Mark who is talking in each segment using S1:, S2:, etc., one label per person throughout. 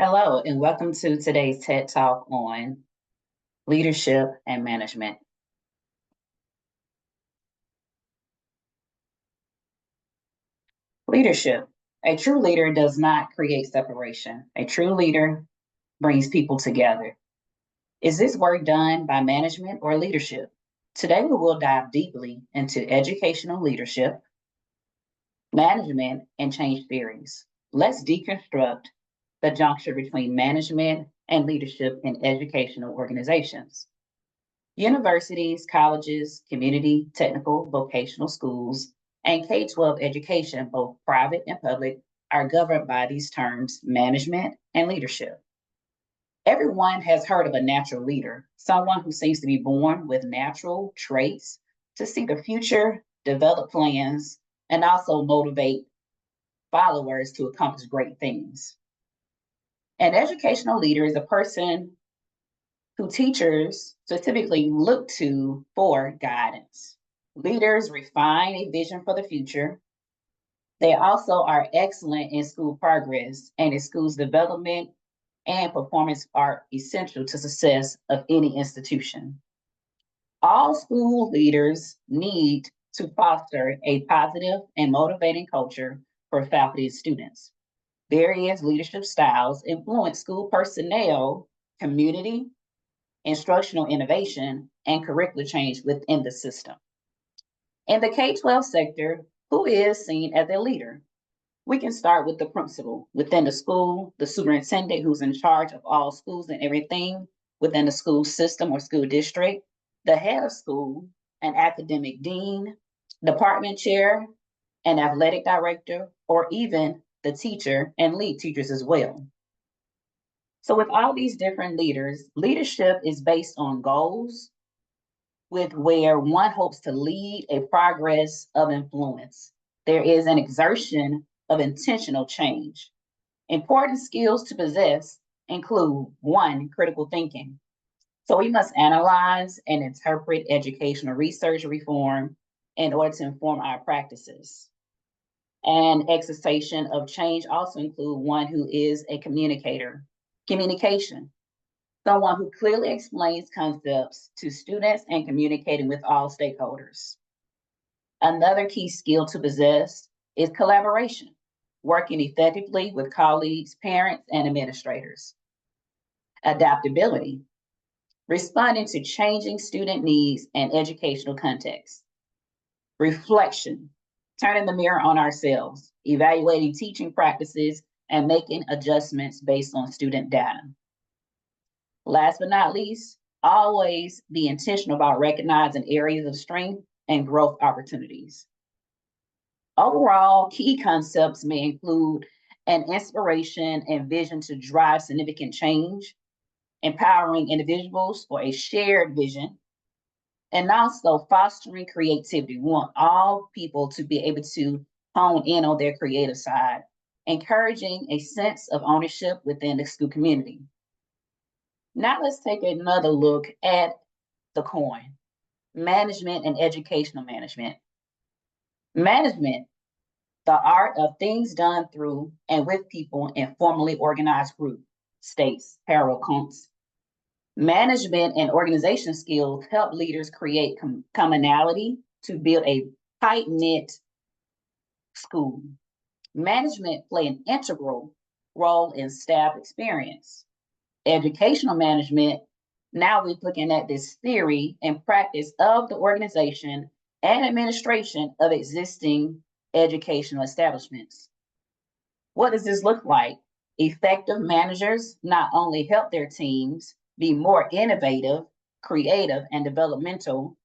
S1: Hello, and welcome to today's TED Talk on leadership and management. Leadership. A true leader does not create separation. A true leader brings people together. Is this work done by management or leadership? Today, we will dive deeply into educational leadership, management, and change theories. Let's deconstruct the juncture between management and leadership in educational organizations. Universities, colleges, community, technical, vocational schools, and K-12 education, both private and public, are governed by these terms, management and leadership. Everyone has heard of a natural leader, someone who seems to be born with natural traits to see the future, develop plans, and also motivate followers to accomplish great things. An educational leader is a person who teachers specifically look to for guidance. Leaders refine a vision for the future. They also are excellent in school progress, and in school's development and performance are essential to success of any institution. All school leaders need to foster a positive and motivating culture for faculty and students. Various leadership styles influence school personnel, community, instructional innovation, and curricular change within the system. In the K-12 sector, who is seen as a leader? We can start with the principal within the school, the superintendent who's in charge of all schools and everything within the school system or school district, the head of school, an academic dean, department chair, an athletic director, or even the teacher and lead teachers as well. So with all these different leaders, leadership is based on goals with where one hopes to lead a progress of influence. There is an exertion of intentional change. Important skills to possess include one, critical thinking. So we must analyze and interpret educational research reform in order to inform our practices. And exertion of change also include one who is a communicator. Communication, someone who clearly explains concepts to students and communicating with all stakeholders. Another key skill to possess is collaboration, working effectively with colleagues, parents, and administrators. Adaptability, responding to changing student needs and educational contexts. Reflection, turning the mirror on ourselves, evaluating teaching practices, and making adjustments based on student data. Last but not least, always be intentional about recognizing areas of strength and growth opportunities. Overall, key concepts may include an inspiration and vision to drive significant change, empowering individuals for a shared vision, and also fostering creativity. We want all people to be able to hone in on their creative side, encouraging a sense of ownership within the school community. Now let's take another look at the coin, management and educational management. Management, the art of things done through and with people in formally organized group, states Harold Kuntz. Management and organization skills help leaders create commonality to build a tight-knit school. Management play an integral role in staff experience. Educational management, now we're looking at this theory and practice of the organization and administration of existing educational establishments. What does this look like? Effective managers not only help their teams be more innovative, creative, and developmental,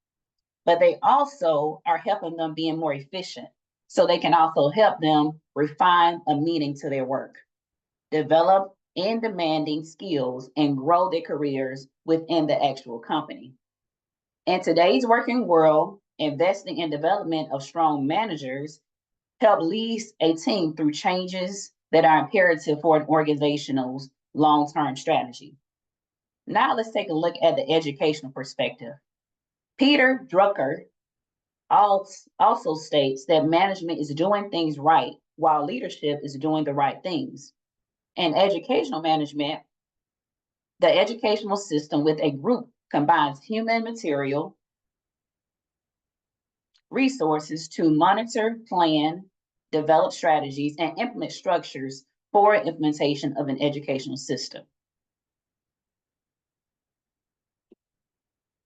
S1: but they also are helping them being more efficient. So they can also help them refine a meaning to their work, develop in demanding skills, and grow their careers within the actual company. In today's working world, investing in development of strong managers help lead a team through changes that are imperative for an organization's long-term strategy. Now let's take a look at the educational perspective. Peter Drucker also states that management is doing things right while leadership is doing the right things. In educational management, the educational system with a group combines human material resources to monitor, plan, develop strategies, and implement structures for implementation of an educational system.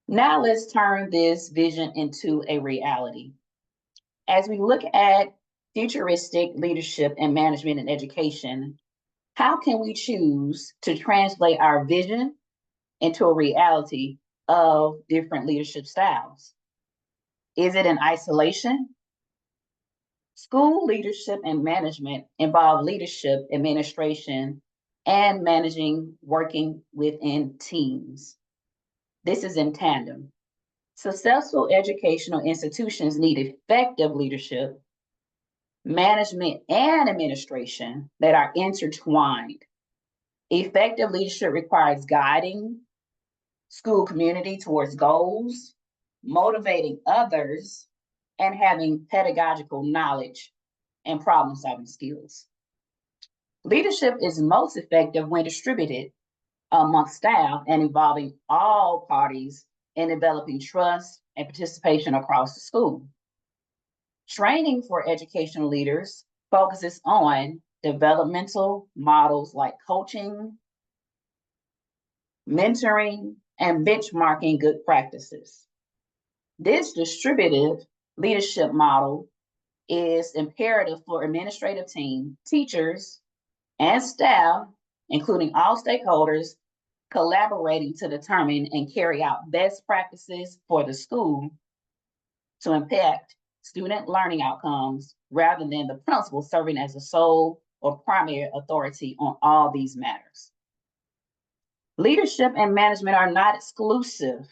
S1: Now let's turn this vision into a reality. As we look at futuristic leadership and management in education, how can we choose to translate our vision into a reality of different leadership styles? Is it in isolation? School leadership and management involve leadership, administration, and managing working within teams. This is in tandem. Successful educational institutions need effective leadership, management, and administration that are intertwined. Effective leadership requires guiding school community towards goals, motivating others, and having pedagogical knowledge and problem-solving skills. Leadership is most effective when distributed amongst staff and involving all parties in developing trust and participation across the school. Training for educational leaders focuses on developmental models like coaching, mentoring, and benchmarking good practices. This distributive leadership model is imperative for administrative team, teachers, and staff, including all stakeholders, collaborating to determine and carry out best practices for the school to impact student learning outcomes rather than the principal serving as the sole or primary authority on all these matters. Leadership and management are not exclusive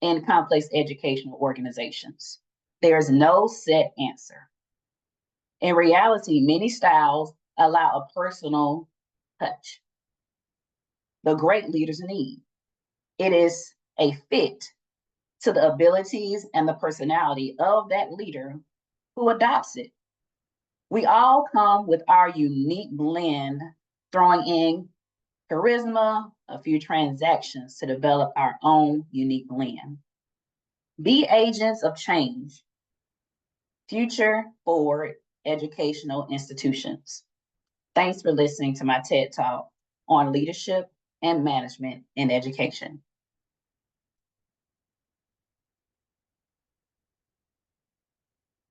S1: in complex educational organizations. There is no set answer. In reality, many styles allow a personal touch. The great leaders need. It is a fit to the abilities and the personality of that leader who adopts it. We all come with our unique blend, throwing in charisma, a few transactions to develop our own unique blend. Be agents of change. Future forward educational institutions. Thanks for listening to my TED Talk on leadership and management in education.